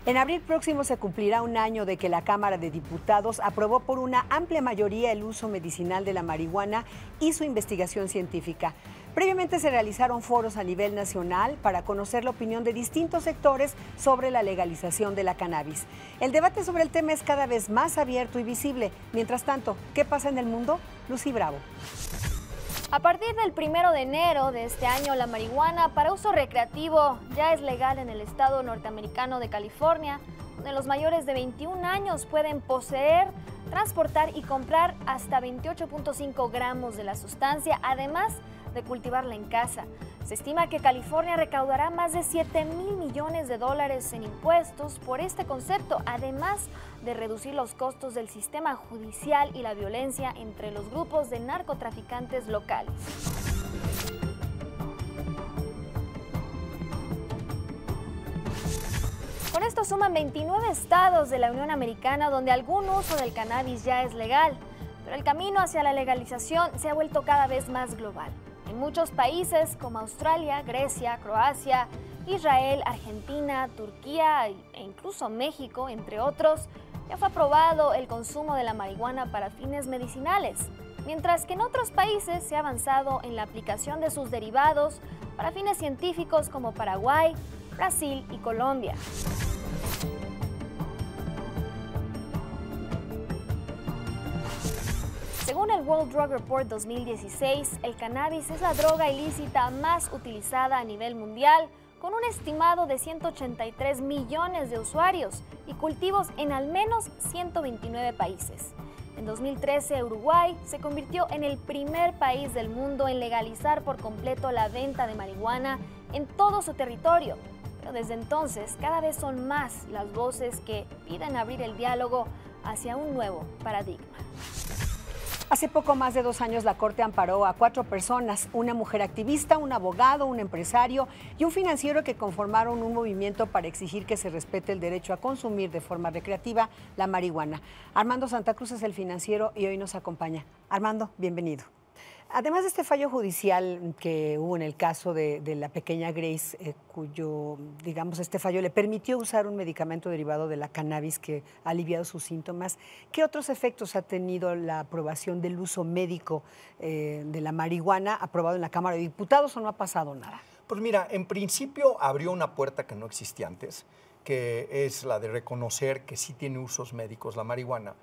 En abril próximo se cumplirá un año de que la Cámara de Diputados aprobó por una amplia mayoría el uso medicinal de la marihuana y su investigación científica. Previamente se realizaron foros a nivel nacional para conocer la opinión de distintos sectores sobre la legalización de la cannabis. El debate sobre el tema es cada vez más abierto y visible. Mientras tanto, ¿qué pasa en el mundo? Lucy Bravo. A partir del 1 de enero de este año, la marihuana para uso recreativo ya es legal en el estado norteamericano de California, donde los mayores de 21 años pueden poseer, transportar y comprar hasta 28.5 gramos de la sustancia, además de cultivarla en casa. Se estima que California recaudará más de $7,000 millones en impuestos por este concepto, además de reducir los costos del sistema judicial y la violencia entre los grupos de narcotraficantes locales. Con esto suman 29 estados de la Unión Americana donde algún uso del cannabis ya es legal, pero el camino hacia la legalización se ha vuelto cada vez más global. En muchos países como Australia, Grecia, Croacia, Israel, Argentina, Turquía e incluso México, entre otros, ya fue aprobado el consumo de la marihuana para fines medicinales, mientras que en otros países se ha avanzado en la aplicación de sus derivados para fines científicos como Paraguay, Brasil y Colombia. Según el World Drug Report 2016, el cannabis es la droga ilícita más utilizada a nivel mundial, con un estimado de 183 millones de usuarios y cultivos en al menos 129 países. En 2013, Uruguay se convirtió en el primer país del mundo en legalizar por completo la venta de marihuana en todo su territorio. Pero desde entonces, cada vez son más las voces que piden abrir el diálogo hacia un nuevo paradigma. Hace poco más de 2 años la Corte amparó a 4 personas, una mujer activista, un abogado, un empresario y un financiero que conformaron un movimiento para exigir que se respete el derecho a consumir de forma recreativa la marihuana. Armando Santa Cruz es el financiero y hoy nos acompaña. Armando, bienvenido. Además de este fallo judicial que hubo en el caso de la pequeña Grace, cuyo, digamos, este fallo le permitió usar un medicamento derivado de la cannabis que ha aliviado sus síntomas, ¿qué otros efectos ha tenido la aprobación del uso médico de la marihuana aprobado en la Cámara de Diputados o no ha pasado nada? Pues mira, en principio abrió una puerta que no existía antes, que es la de reconocer que sí tiene usos médicos la marihuana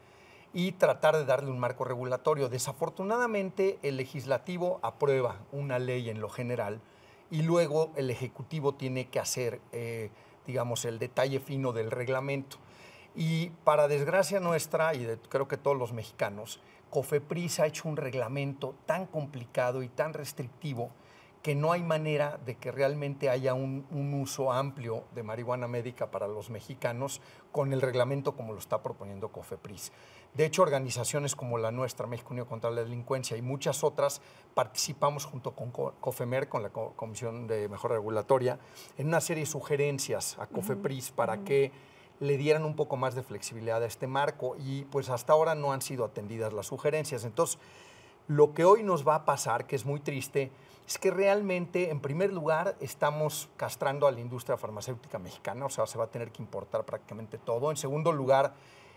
y tratar de darle un marco regulatorio. Desafortunadamente, el legislativo aprueba una ley en lo general y luego el ejecutivo tiene que hacer, digamos, el detalle fino del reglamento. Y para desgracia nuestra, y creo que todos los mexicanos, COFEPRIS ha hecho un reglamento tan complicado y tan restrictivo que no hay manera de que realmente haya un uso amplio de marihuana médica para los mexicanos con el reglamento como lo está proponiendo COFEPRIS. De hecho, organizaciones como la nuestra, México Unido contra la Delincuencia, y muchas otras, participamos junto con COFEMER, con la Comisión de Mejora Regulatoria, en una serie de sugerencias a COFEPRIS para que le dieran un poco más de flexibilidad a este marco y pues hasta ahora no han sido atendidas las sugerencias. Entonces, lo que hoy nos va a pasar, que es muy triste, es que realmente, en primer lugar, estamos castrando a la industria farmacéutica mexicana, o sea, se va a tener que importar prácticamente todo. En segundo lugar,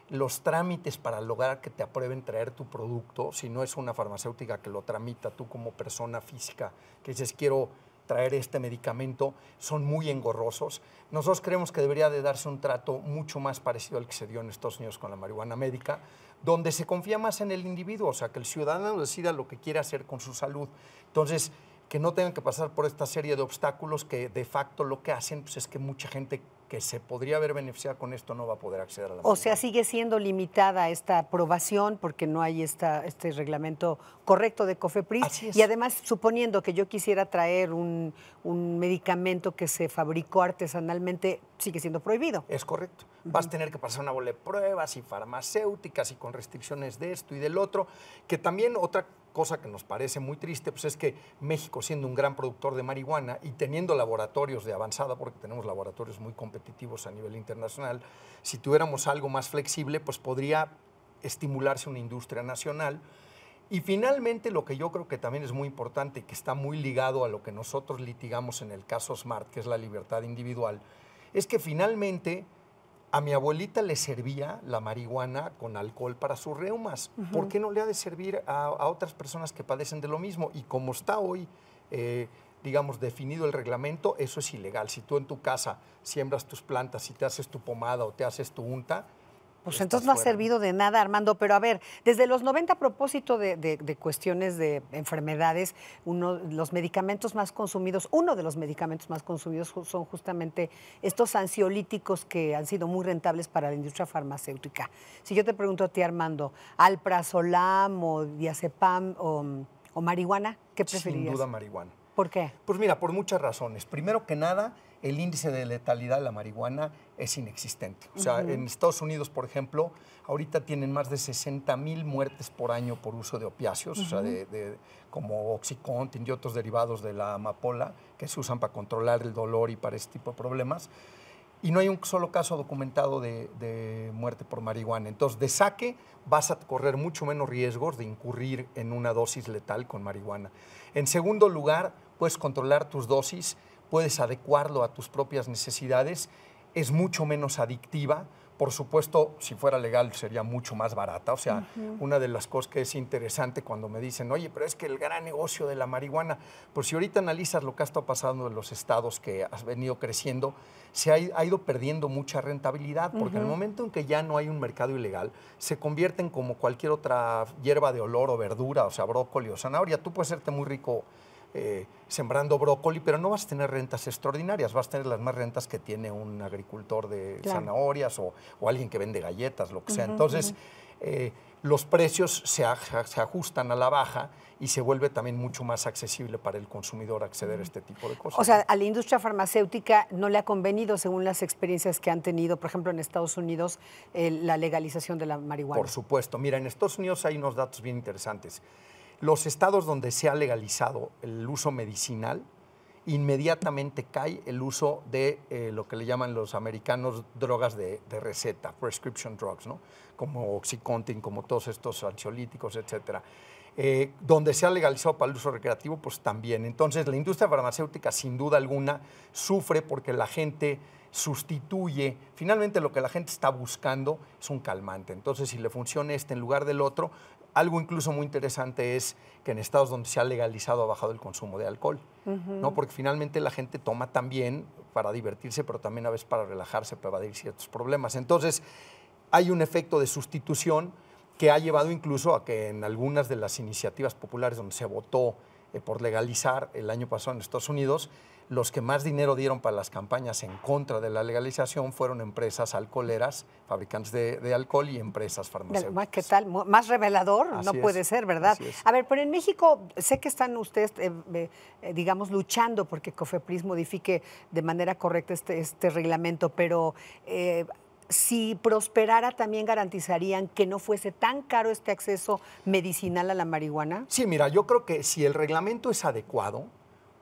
los trámites para lograr que te aprueben traer tu producto, si no es una farmacéutica que lo tramita tú como persona física, que dices, quiero traer este medicamento, son muy engorrosos. Nosotros creemos que debería de darse un trato mucho más parecido al que se dio en Estados Unidos con la marihuana médica, donde se confía más en el individuo, o sea, que el ciudadano decida lo que quiere hacer con su salud. Entonces, que no tengan que pasar por esta serie de obstáculos que de facto lo que hacen pues, es que mucha gente que se podría haber beneficiado con esto no va a poder acceder a la marihuana. O sea, sigue siendo limitada esta aprobación porque no hay este reglamento correcto de COFEPRIS. Así es. Y además, suponiendo que yo quisiera traer un medicamento que se fabricó artesanalmente, sigue siendo prohibido. Es correcto. Vas a tener que pasar una bola de pruebas y farmacéuticas y con restricciones de esto y del otro, que también otra cosa que nos parece muy triste, pues es que México, siendo un gran productor de marihuana y teniendo laboratorios de avanzada, porque tenemos laboratorios muy competitivos a nivel internacional, si tuviéramos algo más flexible, pues podría estimularse una industria nacional. Y finalmente, lo que yo creo que también es muy importante y que está muy ligado a lo que nosotros litigamos en el caso Smart, que es la libertad individual, es que finalmente A mi abuelita le servía la marihuana con alcohol para sus reumas. ¿Por qué no le ha de servir a otras personas que padecen de lo mismo? Y como está hoy, digamos, definido el reglamento, eso es ilegal. Si tú en tu casa siembras tus plantas y te haces tu pomada o te haces tu unta, pues entonces no ha servido de nada, Armando. Pero a ver, desde los 90 a propósito de cuestiones de enfermedades, uno de los medicamentos más consumidos son justamente estos ansiolíticos que han sido muy rentables para la industria farmacéutica. Si yo te pregunto a ti, Armando, alprazolam o diazepam o marihuana, ¿qué preferirías? Sin duda marihuana. ¿Por qué? Pues mira, por muchas razones. Primero que nada, el índice de letalidad de la marihuana es inexistente. O sea, en Estados Unidos, por ejemplo, ahorita tienen más de 60,000 muertes por año por uso de opiáceos, o sea, como Oxycontin y otros derivados de la amapola que se usan para controlar el dolor y para este tipo de problemas. Y no hay un solo caso documentado de muerte por marihuana. Entonces, de saque vas a correr mucho menos riesgos de incurrir en una dosis letal con marihuana. En segundo lugar, puedes controlar tus dosis, puedes adecuarlo a tus propias necesidades, es mucho menos adictiva. Por supuesto, si fuera legal sería mucho más barata. O sea, una de las cosas que es interesante cuando me dicen, oye, pero es que el gran negocio de la marihuana, pues si ahorita analizas lo que ha estado pasando en los estados que has venido creciendo, se ha ido perdiendo mucha rentabilidad, porque en el momento en que ya no hay un mercado ilegal, se convierten como cualquier otra hierba de olor o verdura, o sea, brócoli o zanahoria. Tú puedes hacerte muy rico sembrando brócoli, pero no vas a tener rentas extraordinarias, vas a tener las más rentas que tiene un agricultor de zanahorias o alguien que vende galletas, lo que sea. Entonces, los precios se ajustan a la baja y se vuelve también mucho más accesible para el consumidor acceder a este tipo de cosas. O sea, a la industria farmacéutica no le ha convenido, según las experiencias que han tenido, por ejemplo, en Estados Unidos, la legalización de la marihuana. Por supuesto. Mira, en Estados Unidos hay unos datos bien interesantes. Los estados donde se ha legalizado el uso medicinal, inmediatamente cae el uso de lo que le llaman los americanos drogas de receta, prescription drugs, ¿no? Como Oxycontin, como todos estos ansiolíticos, etcétera. Donde se ha legalizado para el uso recreativo, pues también. Entonces, la industria farmacéutica, sin duda alguna, sufre porque la gente sustituye. Finalmente, lo que la gente está buscando es un calmante. Entonces, si le funciona este en lugar del otro, algo incluso muy interesante es que en estados donde se ha legalizado ha bajado el consumo de alcohol, ¿no? Porque finalmente la gente toma también para divertirse, pero también a veces para relajarse, para evadir ciertos problemas. Entonces, hay un efecto de sustitución que ha llevado incluso a que en algunas de las iniciativas populares donde se votó por legalizar el año pasado en Estados Unidos, los que más dinero dieron para las campañas en contra de la legalización fueron empresas alcoholeras, fabricantes de alcohol y empresas farmacéuticas. ¿Qué tal? Más revelador no puede ser, ¿verdad? A ver, pero en México sé que están ustedes, digamos, luchando porque COFEPRIS modifique de manera correcta este reglamento, pero si prosperara, ¿también garantizarían que no fuese tan caro este acceso medicinal a la marihuana? Sí, mira, yo creo que si el reglamento es adecuado,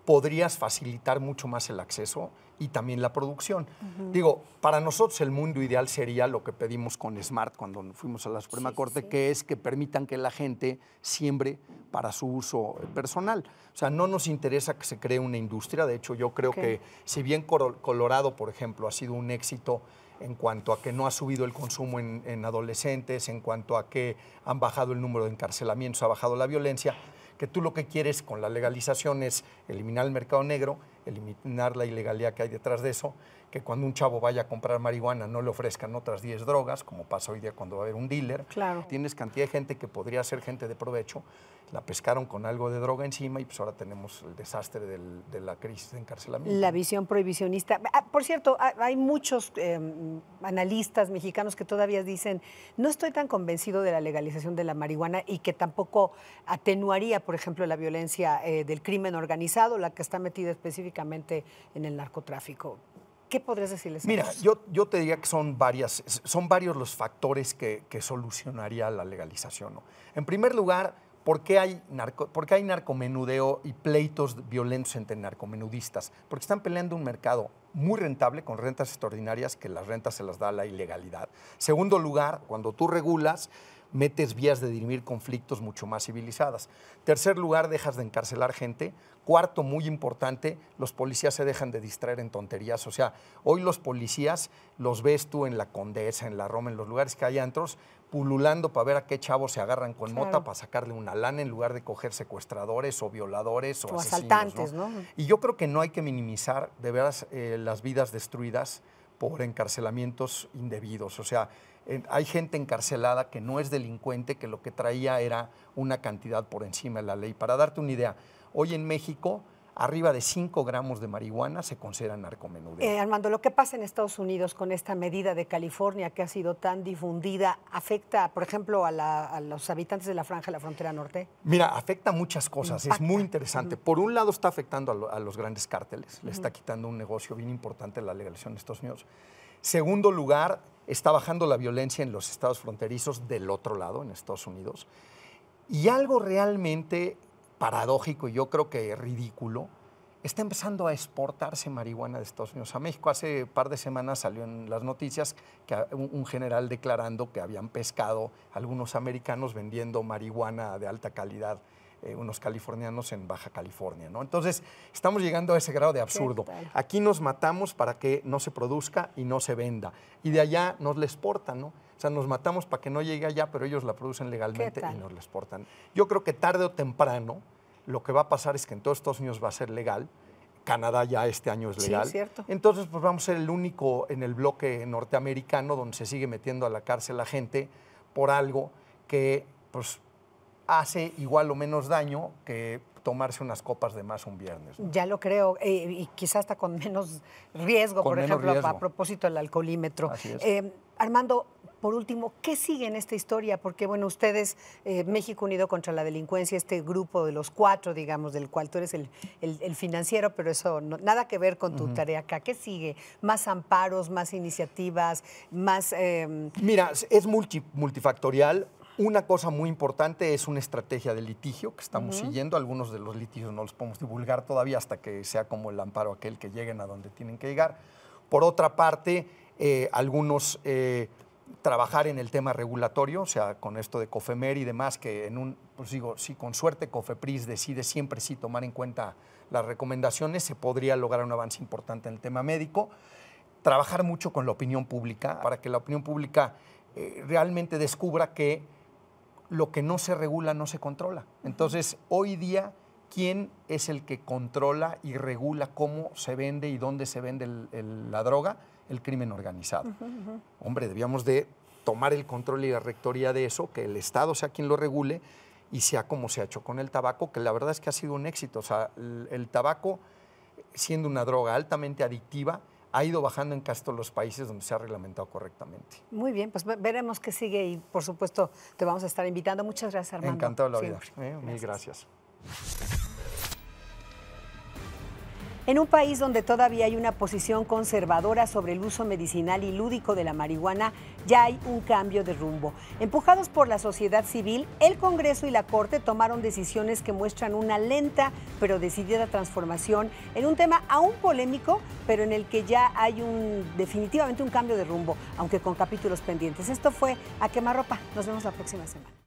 podrías facilitar mucho más el acceso y también la producción. Digo, para nosotros el mundo ideal sería lo que pedimos con SMART cuando fuimos a la Suprema Corte, que es que permitan que la gente siembre para su uso personal. O sea, no nos interesa que se cree una industria. De hecho, yo creo que si bien Colorado, por ejemplo, ha sido un éxito en cuanto a que no ha subido el consumo en adolescentes, en cuanto a que han bajado el número de encarcelamientos, ha bajado la violencia, que tú lo que quieres con la legalización es eliminar el mercado negro, eliminar la ilegalidad que hay detrás de eso, que cuando un chavo vaya a comprar marihuana no le ofrezcan otras 10 drogas, como pasa hoy día cuando va a haber un dealer. Claro. Tienes cantidad de gente que podría ser gente de provecho, la pescaron con algo de droga encima y pues ahora tenemos el desastre de la crisis de encarcelamiento. La visión prohibicionista. Por cierto, hay muchos analistas mexicanos que todavía dicen, no estoy tan convencido de la legalización de la marihuana y que tampoco atenuaría, por ejemplo, la violencia del crimen organizado, la que está metida específicamente en el narcotráfico. ¿Qué podrías decirles? Mira, yo te diría que son varios los factores que solucionaría la legalización, ¿no? En primer lugar, ¿por qué hay narcomenudeo y pleitos violentos entre narcomenudistas? Porque están peleando un mercado muy rentable con rentas extraordinarias, que las rentas se las da la ilegalidad. Segundo lugar, cuando tú regulas, metes vías de dirimir conflictos mucho más civilizadas. Tercer lugar, dejas de encarcelar gente. Cuarto, muy importante, los policías se dejan de distraer en tonterías. O sea, hoy los policías los ves tú en la Condesa, en la Roma, en los lugares que hay antros, pululando para ver a qué chavos se agarran con mota para sacarle una lana en lugar de coger secuestradores o violadores o asesinos, asaltantes, ¿no? Y yo creo que no hay que minimizar de veras las vidas destruidas por encarcelamientos indebidos. O sea, hay gente encarcelada que no es delincuente, que lo que traía era una cantidad por encima de la ley. Para darte una idea, hoy en México, arriba de 5 gramos de marihuana se considera narcomenudeo. Armando, lo que pasa en Estados Unidos con esta medida de California que ha sido tan difundida, ¿afecta, por ejemplo, a los habitantes de la franja de la frontera norte? Mira, afecta muchas cosas, Impacta. es muy interesante. Por un lado está afectando a los grandes cárteles, le está quitando un negocio bien importante la legalización en Estados Unidos. Segundo lugar, está bajando la violencia en los estados fronterizos del otro lado, en Estados Unidos. Y algo realmente paradójico y yo creo que ridículo, está empezando a exportarse marihuana de Estados Unidos a México. Hace un par de semanas salió en las noticias que un general declarando que habían pescado algunos americanos vendiendo marihuana de alta calidad, unos californianos en Baja California, ¿no? Entonces, estamos llegando a ese grado de absurdo. Aquí nos matamos para que no se produzca y no se venda. Y de allá nos la exportan, ¿no? O sea, nos matamos para que no llegue allá, pero ellos la producen legalmente y nos la exportan. Yo creo que tarde o temprano lo que va a pasar es que en todos Estados Unidos va a ser legal. Canadá ya este año es legal. Sí, cierto. Entonces, pues vamos a ser el único en el bloque norteamericano donde se sigue metiendo a la cárcel a gente por algo que pues, hace igual o menos daño que tomarse unas copas de más un viernes, ¿no? Ya lo creo, y quizás hasta con menos riesgo, Con por menos ejemplo, riesgo. a propósito del alcoholímetro. Así es. Armando, por último, ¿qué sigue en esta historia? Porque, bueno, ustedes, México Unido contra la Delincuencia, este grupo de los 4, digamos, del cual tú eres el financiero, pero eso nada que ver con tu tarea acá. ¿Qué sigue? ¿Más amparos, más iniciativas, más...? Mira, es multifactorial. Una cosa muy importante es una estrategia de litigio que estamos siguiendo. Algunos de los litigios no los podemos divulgar todavía hasta que sea como el amparo aquel que lleguen a donde tienen que llegar. Por otra parte, algunos trabajar en el tema regulatorio, o sea, con esto de COFEMER y demás, que pues digo, si con suerte COFEPRIS decide siempre sí tomar en cuenta las recomendaciones, se podría lograr un avance importante en el tema médico. Trabajar mucho con la opinión pública para que la opinión pública realmente descubra que lo que no se regula no se controla. Entonces, hoy día, ¿quién es el que controla y regula cómo se vende y dónde se vende la droga? El crimen organizado. Hombre, debíamos de tomar el control y la rectoría de eso, que el Estado sea quien lo regule y sea como se ha hecho con el tabaco, que la verdad es que ha sido un éxito. O sea, el tabaco, siendo una droga altamente adictiva, ha ido bajando en casi todos los países donde se ha reglamentado correctamente. Muy bien, pues veremos qué sigue y, por supuesto, te vamos a estar invitando. Muchas gracias, Armando. Encantado de la vida. Siempre. Mil gracias. En un país donde todavía hay una posición conservadora sobre el uso medicinal y lúdico de la marihuana, ya hay un cambio de rumbo. Empujados por la sociedad civil, el Congreso y la Corte tomaron decisiones que muestran una lenta pero decidida transformación en un tema aún polémico, pero en el que ya hay definitivamente un cambio de rumbo, aunque con capítulos pendientes. Esto fue A Quemarropa. Nos vemos la próxima semana.